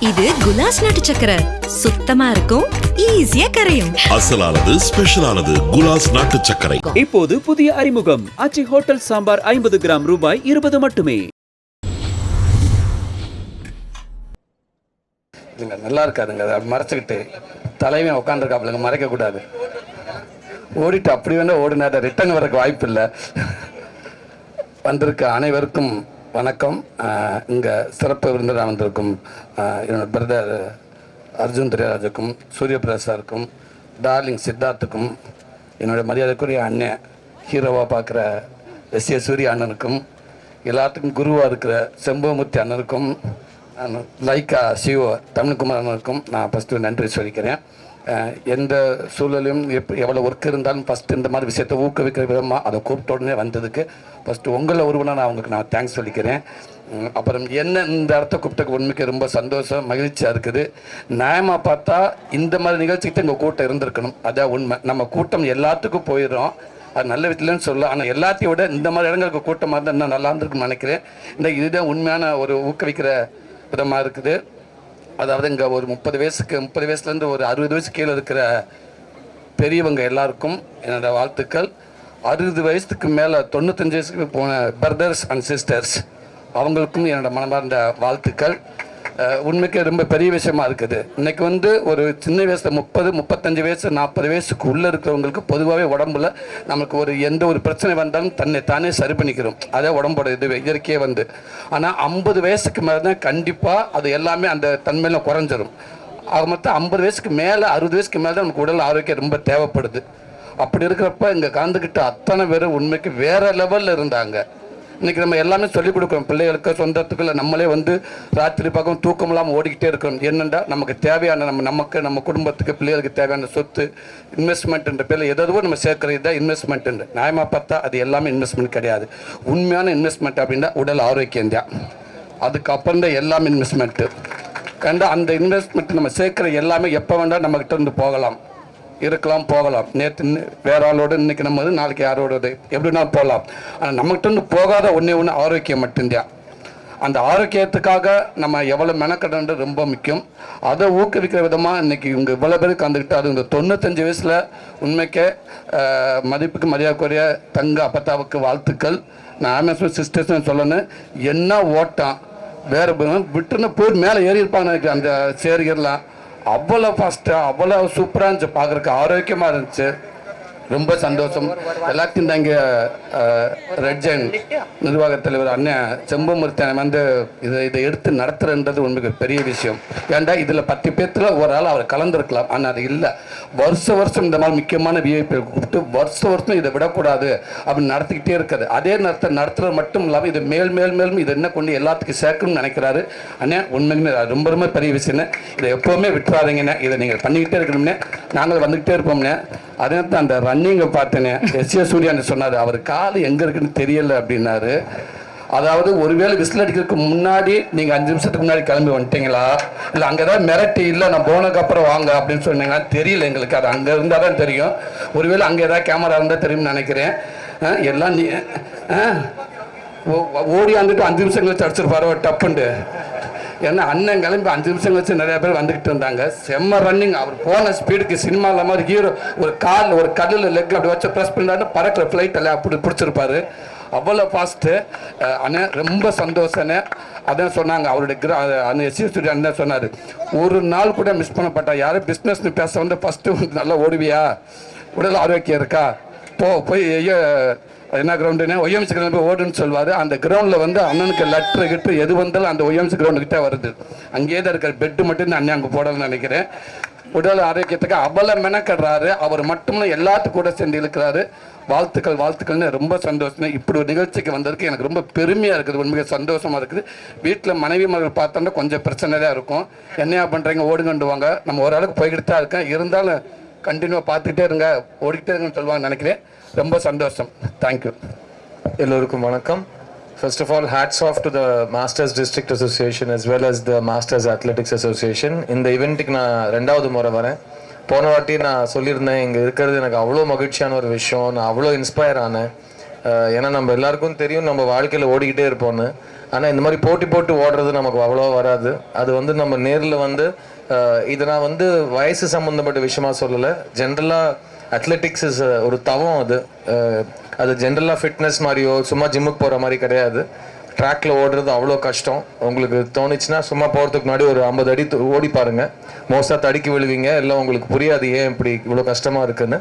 இது குலாஸ் நாட்டு சக்கரை, சுத்தமா இருக்கும், ஈஸியா கரையும். அசலானது ஸ்பெஷலானது குலாஸ் நாட்டு சக்கரை. இப்போது புதிய அறிமுகம் ஆச்சி ஹோட்டல் சாம்பார் 50 கிராம் ரூபாய் 20 மட்டுமே. இதுங்க நல்லா இருக்காதுங்க, அதை மறைச்சிக்கிட்டு தலைவன் உட்காந்துருக்காப்புலங்க, மறைக்க கூடாது. ஓடிட்டு அப்படி வேணா ஓடினா அதை ரிட்டர்ன் வரக்கு வாய்ப்பு இல்லை. வந்திருக்க அனைவருக்கும் வணக்கம். இங்கே சிறப்பு விருந்தினராக வந்திருக்கும் என்னோட பிரதர் அர்ஜுன் திரைராஜுக்கும், சூரியபிரகாஷ் சாருக்கும், டார்லிங் சித்தார்த்துக்கும், என்னோடய மரியாதைக்குரிய அண்ணன் ஹீரோவாக பார்க்குற எஸ்.ஏ. சூரிய அண்ணனுக்கும், எல்லாத்துக்கும் குருவாக இருக்கிற செம்பமூர்த்தி அண்ணனுக்கும், லைக்கா சிவோ தமிழ்குமார் அண்ணனுக்கும் நான் ஃபஸ்ட்டு நன்றி சொல்லிக்கிறேன். எந்த சூழலையும் எவ்வளோ ஒர்க் இருந்தாலும் ஃபஸ்ட்டு இந்த மாதிரி விஷயத்தை ஊக்குவிக்கிற விதமாக அதை கூப்பிட்ட உடனே வந்ததுக்கு ஃபஸ்ட்டு உங்களை ஒருவனாக நான் அவங்களுக்கு நான் தேங்க்ஸ் சொல்லிக்கிறேன். அப்புறம் என்ன இந்த இடத்த கூப்பிட்டக்கு உண்மைக்கு ரொம்ப சந்தோஷம், மகிழ்ச்சியாக இருக்குது. நியாயமாக பார்த்தா இந்த மாதிரி நிகழ்ச்சிக்கிட்ட எங்கள் கூட்டம் இருந்திருக்கணும், அதான் உண்மை. நம்ம கூட்டம் எல்லாத்துக்கும் போயிடும், அது நல்ல விதத்துலன்னு சொல்லலாம். ஆனால் எல்லாத்தையும் விட இந்த மாதிரி இடங்களுக்கு கூட்டமாக இருந்தால் இன்னும் நல்லா இருந்திருக்குன்னு நினைக்கிறேன். இந்த இதுதான் உண்மையான ஒரு ஊக்குவிக்கிற விதமாக இருக்குது. அதாவது இங்கே ஒரு 30 வயசுலேருந்து ஒரு 60 வயசு கீழே இருக்கிற பெரியவங்க எல்லாருக்கும் என்னோட வாழ்த்துக்கள். 60 வயசுக்கு மேலே 95 வயசுக்கு போன பிரதர்ஸ் அண்ட் சிஸ்டர்ஸ் அவங்களுக்கும் என்னோட மனமார்ந்த வாழ்த்துக்கள். உண்மைக்கு ரொம்ப பெரிய விஷயமா இருக்குது. இன்றைக்கி ஒரு சின்ன வயசில் 30, 35 வயசு, 40 வயசுக்கு உள்ளே இருக்கிறவங்களுக்கு பொதுவாகவே உடம்புல நமக்கு எந்த ஒரு பிரச்சனை வந்தாலும் தானே சரி பண்ணிக்கிறோம், அதே உடம்போட இது இயற்கையே ஆனால் 50 வயசுக்கு மேலே தான் கண்டிப்பாக அது எல்லாமே அந்த தன்மையில் குறைஞ்சிரும். ஆக மொத்தம் 50 வயசுக்கு மேலே 60 வயசுக்கு மேலே தான் நமக்கு உடல் ஆரோக்கியம் ரொம்ப தேவைப்படுது. அப்படி இருக்கிறப்ப இங்கே கலந்துக்கிட்ட அத்தனை பேர் உண்மைக்கு வேறு லெவலில் இருந்தாங்க. இன்றைக்கி நம்ம எல்லாமே சொல்லிக் கொடுக்குறோம் பிள்ளைகளுக்கு, சொந்தத்துக்குள்ள நம்மளே ராத்திரி பக்கம் தூக்கம் இல்லாமல் ஓடிக்கிட்டே இருக்கிறோம். என்னென்னா நமக்கு தேவையான நம்ம குடும்பத்துக்கு பிள்ளைகளுக்கு தேவையான சொத்து இன்வெஸ்ட்மெண்ட்ன்ற பேரில் எதோ நம்ம சேர்க்குறது தான் இன்வெஸ்ட்மெண்ட்டு. நியாயமாக பார்த்தா அது எல்லாமே இன்வெஸ்ட்மெண்ட் கிடையாது. உண்மையான இன்வெஸ்ட்மெண்ட் அப்படின்னா உடல் ஆரோக்கியம் தான். அதுக்கப்புறம் தான் எல்லாமே இன்வெஸ்ட்மெண்ட்டு. கண்டா அந்த இன்வெஸ்ட்மெண்ட் நம்ம சேர்க்குற எல்லாமே எப்போ வேண்டாம் நம்மக்கிட்ட இருந்து இருக்கலாம் போகலாம். நேற்று வேற ஆளோடு இன்றைக்கி நம்ம நாளைக்கு யாரோடது எப்படின்னா போகலாம். ஆனால் நம்மகிட்ட போகாத ஒன்று ஆரோக்கியம் மட்டும்தான். அந்த ஆரோக்கியத்துக்காக நம்ம எவ்வளோ மெனக்கடன்றது ரொம்ப முக்கியம். அதை ஊக்குவிக்கிற விதமாக இன்றைக்கி இவங்க இவ்வளோ பேருக்கு வந்துக்கிட்டு அது இந்த 95 வயசில் உண்மைக்கே மதிப்புக்கு மரியாதைக்குரிய தங்க அப்பத்தாவுக்கு வாழ்த்துக்கள். நான் ஆமேஸ்வர் சிஸ்டர்ஸ்னு சொல்லணும். என்ன ஓட்டம் வேறு விட்டுன்னு போய் மேலே ஏறி இருப்பாங்க நினைக்கிறேன். அந்த சேரிகர்லாம் அவ்வளோ ஃபாஸ்ட்டாக அவ்வளோ சூப்பராக இருந்துச்சு, பார்க்குறக்கு ஆரோக்கியமாக இருந்துச்சு. ரொம்ப சந்தோஷம். எல்லாத்தையும் தான் இங்கே ரெட்ஜன் நிர்வாக தலைவர் அண்ணன் செம்பமூர்த்தி இதை எடுத்து நடத்துறன்றது உண்மைக்கு பெரிய விஷயம். ஏன்டா இதில் 10 பேர்த்தில் ஒரு ஆள் அவர் கலந்துருக்கலாம், ஆனால் அது இல்லை. வருஷம் இந்த மாதிரி முக்கியமான விஐபி கூப்பிட்டு வருஷம் இதை விடக்கூடாது அப்படின்னு நடத்திக்கிட்டே இருக்காது. அதே நடத்துறது மட்டும் இல்லாமல் இது மேலும் இதை என்ன கொண்டு எல்லாத்துக்கும் சேர்க்கணும்னு நினைக்கிறாரு அண்ணன். உண்மைக்குமே ரொம்ப பெரிய விஷயம்னு. இதை எப்போவுமே விட்டுறாதீங்கண்ணே, இதை நீங்கள் பண்ணிக்கிட்டே இருக்கணும்னே, நாங்கள் வந்துக்கிட்டே இருப்போம்னே. அதே தான் அந்த ரன்னிங்கை பார்த்தேனே, எஸ்.ஏ. சூர்யான்னு சொன்னார், அவர் கால் எங்கே இருக்குன்னு தெரியல அப்படின்னாரு. அதாவது ஒருவேளை விசில் அடிக்கிறதுக்கு முன்னாடி நீங்கள் 5 நிமிஷத்துக்கு முன்னாடி கிளம்பி வந்துட்டீங்களா, இல்லை அங்கே தான் மிரட்டி இல்லை நான் போனதுக்கப்புறம் வாங்க அப்படின்னு சொன்னீங்களா தெரியல எங்களுக்கு. அது அங்கே இருந்தால் தான் தெரியும். ஒருவேளை அங்கே ஏதாவது கேமரா இருந்தால் தெரியும்னு நினைக்கிறேன். எல்லாம் ஓடி வந்துட்டு 5 நிமிஷம் கழிச்சு அடிச்சிருப்பாரோ டப்புண்டு. ஏன்னா அண்ணன் கிளம்பி 5 நிமிஷம் கழிச்சு நிறைய பேர் வந்துக்கிட்டு இருந்தாங்க. செம்ம ரன்னிங். அவர் போன ஸ்பீடுக்கு சினிமாவில் மாதிரி ஹீரோ ஒரு கல்லில் லெக்கில் அப்படி வச்சு ப்ரெஸ் பண்ணாரு, பறக்கிற ஃப்ளைட் எல்லாம் அப்படி பிடிச்சிருப்பாரு. அவ்வளோ ஃபாஸ்ட்டு அண்ணன். ரொம்ப சந்தோஷண்ணே. அதான் சொன்னாங்க அவருடைய அண்ணன் எஸ்.ஏ. சூர்யா அண்ணன் சொன்னார், ஒரு நாள் கூட மிஸ் பண்ணப்பட்டா. யாரும் பிஸ்னஸ்னு பேச ஃபஸ்ட்டு நல்லா ஓடுவியா, உடல் ஆரோக்கியம் இருக்கா, போய் என்ன கிரவுண்டுன்னு ஒய்எம்சி கிரவுண்ட் போய் ஓடுன்னு சொல்லுவார். அந்த கிரவுண்டில் அண்ணனுக்கு லெட்ரு கிட்டு எது வந்தாலும் அந்த ஒய்எம்சி கிரவுண்டுக்கிட்டே வருது. அங்கேயே தான் இருக்கிற பெட்டு மட்டும் அண்ணன் அங்கே போடலன்னு நினைக்கிறேன். உடல் ஆரோக்கியத்துக்கு அவ்வளோ மெனக்கடுறாரு. அவர் மட்டும் எல்லாத்துக்கும் கூட சேர்ந்து இழுக்கிறாரு. வாழ்த்துக்கள்னு ரொம்ப சந்தோஷம். இப்படி ஒரு நிகழ்ச்சிக்கு வந்ததுக்கு எனக்கு ரொம்ப பெருமையாக இருக்குது, உண்மையாக சந்தோஷமாக இருக்குது. வீட்டில் மனைவி மகள் பார்த்தோம்னா கொஞ்சம் பிரச்சனை தான் இருக்கும். என்னையா பண்ணுறீங்க ஓடுங்கண்டு வாங்க, நம்ம ஓரளவுக்கு போய்கிட்டு தான் இருக்கேன். இருந்தாலும் கண்டினியூவாக பார்த்துக்கிட்டே இருங்க, ஓடிக்கிட்டே இருங்கன்னு சொல்லுவாங்க நினைக்கிறேன். ரொம்ப சந்தோஷம். தேங்க்யூ. எல்லோருக்கும் வணக்கம். First of all, hats off to the Masters District Association as well as the Masters Athletics Association. இந்த ஈவெண்ட்டுக்கு நான் 2வது முறை வரேன். போன வாட்டி நான் சொல்லியிருந்தேன், இங்கே இருக்கிறது எனக்கு அவ்வளோ மகிழ்ச்சியான ஒரு விஷயம், நான் அவ்வளோ இன்ஸ்பயர் ஆனேன். ஏன்னா நம்ம எல்லாருக்கும் தெரியும் நம்ம வாழ்க்கையில் ஓடிக்கிட்டே இருப்போம்னு. ஆனால் இந்த மாதிரி போட்டி போட்டு ஓடுறது நமக்கு அவ்வளோ வராது. அது வந்து நம்ம நேரில் வந்து இதை நான் வந்து வயசு சம்மந்தப்பட்ட விஷயமா சொல்லலை. ஜென்ரலாக அத்லெட்டிக்ஸ் இஸ் ஒரு தவம். அது ஜென்ரலாக ஃபிட்னஸ் மாதிரியோ சும்மா ஜிம்முக்கு போகிற மாதிரி கிடையாது. ட்ராக்ல ஓடுறது அவ்வளோ கஷ்டம். உங்களுக்கு தோணுச்சுன்னா சும்மா போகிறதுக்கு முன்னாடி ஒரு 50 அடி ஓடி பாருங்கள். மோஸ்ட்டாக தடுக்கி விழுவீங்க, இல்லை உங்களுக்கு புரியாது ஏன் இப்படி இவ்வளோ கஷ்டமாக இருக்குன்னு.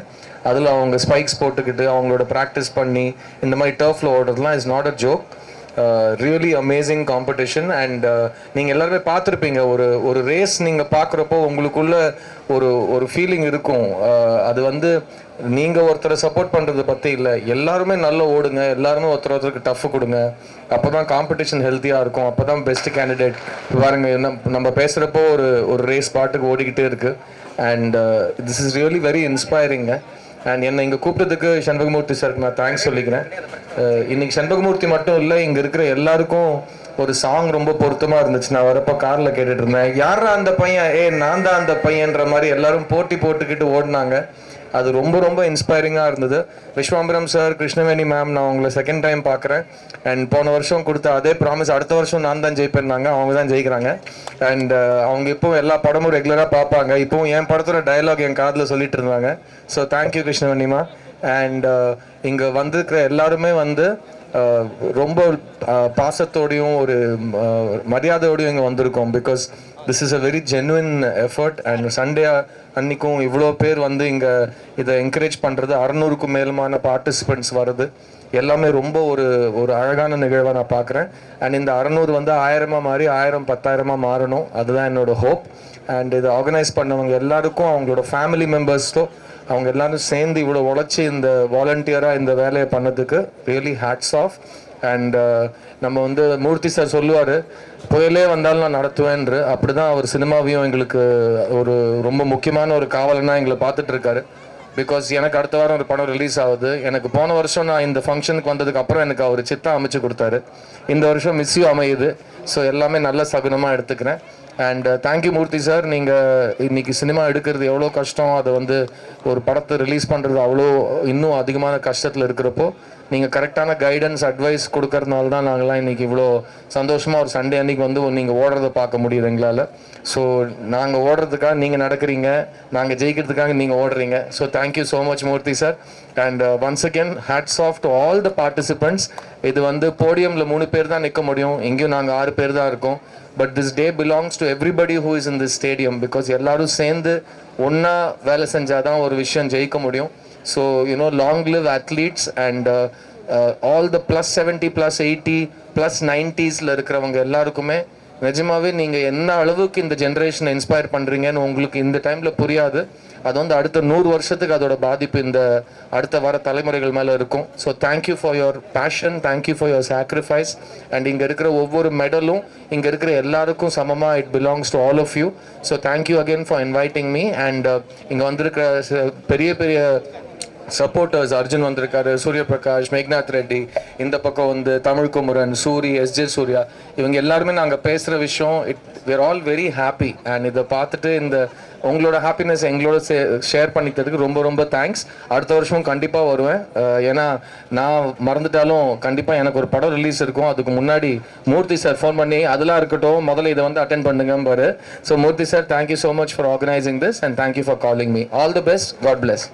அதில் அவங்க ஸ்பைக்ஸ் போட்டுக்கிட்டு அவங்களோட ப்ராக்டிஸ் பண்ணி இந்த மாதிரி டர்ஃபில் ஓடுறதுலாம் is not a joke. Really amazing competition. And நீங்கள் எல்லாருமே பார்த்துருப்பீங்க, ஒரு ரேஸ் நீங்கள் பார்க்குறப்போ உங்களுக்குள்ள ஒரு ஃபீலிங் இருக்கும். அது வந்து நீங்கள் ஒருத்தரை சப்போர்ட் பண்ணுறதை பற்றி இல்லை, எல்லாருமே நல்லா ஓடுங்க, எல்லாருமே ஒருத்தருக்கு டஃப் கொடுங்க. அப்போ தான் காம்படிஷன் ஹெல்த்தியாக இருக்கும், அப்போ தான் பெஸ்ட் கேண்டிடேட். பாருங்க நம்ம பேசுகிறப்போ ஒரு ரேஸ் பாட்டுக்கு ஓடிக்கிட்டே இருக்குது. And this is really very inspiring. And என்னை இங்கே கூப்பிட்டதுக்கு சண்பகமூர்த்தி சாருக்கு நான் தேங்க்ஸ் சொல்லிக்கிறேன். இன்னைக்கு சண்பகமூர்த்தி மட்டும் இல்லை, இங்கே இருக்கிற எல்லாருக்கும் ஒரு சாங் ரொம்ப பொருத்தமாக இருந்துச்சு. நான் வரப்போ காரில் கேட்டுட்டு இருந்தேன், யாரா அந்த பையன், நான் தான் அந்த பையன்ற மாதிரி எல்லாரும் போட்டி போட்டுக்கிட்டு ஓடினாங்க. அது ரொம்ப ரொம்ப இன்ஸ்பைரிங்காக இருந்தது. விஸ்வாம்பரம் சார், கிருஷ்ணவேணி மேம், நான் உங்களை செகண்ட் டைம் பார்க்குறேன். அண்ட் போன வருஷம் கொடுத்த அதே ப்ராமிஸ், அடுத்த வருஷம் நான் தான் ஜெயிப்பேன்னாங்க, அவங்க தான் ஜெயிக்கிறாங்க. அண்ட் அவங்க இப்போவும் எல்லா படமும் ரெகுலராக பார்ப்பாங்க. இப்போவும் என் படத்தோட டயலாக் என் காதில் சொல்லிட்டு இருந்தாங்க. So thank you கிருஷ்ணவேணிமா. அண்ட் இங்கே வந்திருக்கிற எல்லாருமே வந்து ரொம்ப பாசத்தோடையும் ஒரு மரியாதையோடையும் இங்கே வந்திருக்கோம். Because this is a very genuine effort. And Sunday அன்னைக்கும் இவ்வளோ பேர் வந்து இங்கே இதை என்கரேஜ் பண்ணுறது, 600க்கும் மேலுமான பார்ட்டிசிபெண்ட்ஸ் வருது, எல்லாமே ரொம்ப ஒரு அழகான நிகழ்வாக நான் பார்க்குறேன். அண்ட் இந்த 600 வந்து 1000 மாறி 1000 10,000 மாறணும், அதுதான் என்னோட ஹோப். அண்ட் இதை ஆர்கனைஸ் பண்ணவங்க எல்லாருக்கும், அவங்களோட ஃபேமிலி மெம்பர்ஸ்க்கும், அவங்க எல்லாரும் சேர்ந்து இவ்வளோ உழைச்சி இந்த வாலண்டியராக இந்த வேலையை பண்ணதுக்கு ரியலி ஹேட்ஸ் ஆஃப். அண்ட் நம்ம வந்து மூர்த்தி சார் சொல்லுவார், புயலே வந்தாலும் நான் நடத்துவேன்று. அப்படி தான் அவர் சினிமாவையும் எங்களுக்கு ஒரு ரொம்ப முக்கியமான ஒரு காவலனாக எங்களை பார்த்துட்டு இருக்காரு. பிகாஸ் எனக்கு அடுத்த வாரம் ஒரு படம் ரிலீஸ் ஆகுது. எனக்கு போன வருஷம் நான் இந்த ஃபங்க்ஷனுக்கு வந்ததுக்கு அப்புறம் எனக்கு அவர் சித்தா அமைச்சு கொடுத்தாரு. இந்த வருஷம் மிஸ் யூ அமையுது. ஸோ எல்லாமே நல்ல சகுனமாக எடுத்துக்கிறேன். And thank you Murthy sir. நீங்கள் இன்னைக்கு சினிமா எடுக்கிறது எவ்வளோ கஷ்டம், அதை வந்து ஒரு படத்தை ரிலீஸ் பண்ணுறது அவ்வளோ இன்னும் அதிகமான கஷ்டத்தில் இருக்கிறப்போ நீங்கள் கரெக்டான கைடன்ஸ் அட்வைஸ் கொடுக்கறதுனால தான் நாங்கள்லாம் இன்றைக்கி இவ்வளோ சந்தோஷமாக ஒரு சண்டே அன்றைக்கி வந்து நீங்கள் ஓடுறதை பார்க்க முடியுது எங்களால். ஸோ நாங்கள் ஓடுறதுக்காக நீங்கள் நடக்கிறீங்க, நாங்கள் ஜெயிக்கிறதுக்காக நீங்கள் ஓடுறீங்க. So thank you so much Murthy sir. And once again hats off to all the participants. இது வந்து போடியமில் 3 பேர் தான் நிற்க முடியும், இங்கேயும் நாங்கள் 6 பேர் தான் இருக்கோம். But this day belongs to everybody who is in this stadium. Because எல்லாரும் சேர்ந்து ஒன்றா வேலை செஞ்சால் தான் ஒரு விஷயம் ஜெயிக்க முடியும். So you know, long live athletes. And all the +70 +80 +90s இருக்கிறவங்க எல்லாருக்குமே நிஜமாவே நீங்கள் என்ன அளவுக்கு இந்த ஜென்ரேஷனை இன்ஸ்பயர் பண்ணுறீங்கன்னு உங்களுக்கு இந்த டைமில் புரியாது. அது வந்து அடுத்த 100 வருஷத்துக்கு அதோட பாதிப்பு இந்த அடுத்த வர தலைமுறைகள் மேலே இருக்கும். So thank you for your passion, thank you for your sacrifice. And இங்கே இருக்கிற ஒவ்வொரு மெடலும் இங்கே இருக்கிற எல்லாருக்கும் சமமாக it belongs to all of you. So thank you again for inviting me. And இங்கே வந்திருக்கிற பெரிய பெரிய சப்போர்ட்டர்ஸ், அர்ஜுன் வந்திருக்காரு, சூரியபிரகாஷ், மேக்நாத் ரெட்டி, இந்த பக்கம் வந்து தமிழ் குமரன், சூரி, எஸ்ஜே சூர்யா, இவங்க எல்லாருமே நாங்கள் பேசுகிற விஷயம் we're all very happy. And இதை பார்த்துட்டு இந்த உங்களோட ஹாப்பினஸ் எங்களோட ஷேர் பண்ணிக்கிறதுக்கு ரொம்ப ரொம்ப தேங்க்ஸ். அடுத்த வருஷமும் கண்டிப்பாக வருவேன். ஏன்னா நான் மறந்துட்டாலும் கண்டிப்பாக எனக்கு ஒரு படம் ரிலீஸ் இருக்கும். அதுக்கு முன்னாடி மூர்த்தி சார் ஃபோன் பண்ணி அதெல்லாம் இருக்கட்டும், முதல்ல இதை வந்து அட்டென்ட் பண்ணுங்கம்பாரு. So Murthy sir, thank you so much for organising this and thank you for calling me. All the best. God plus.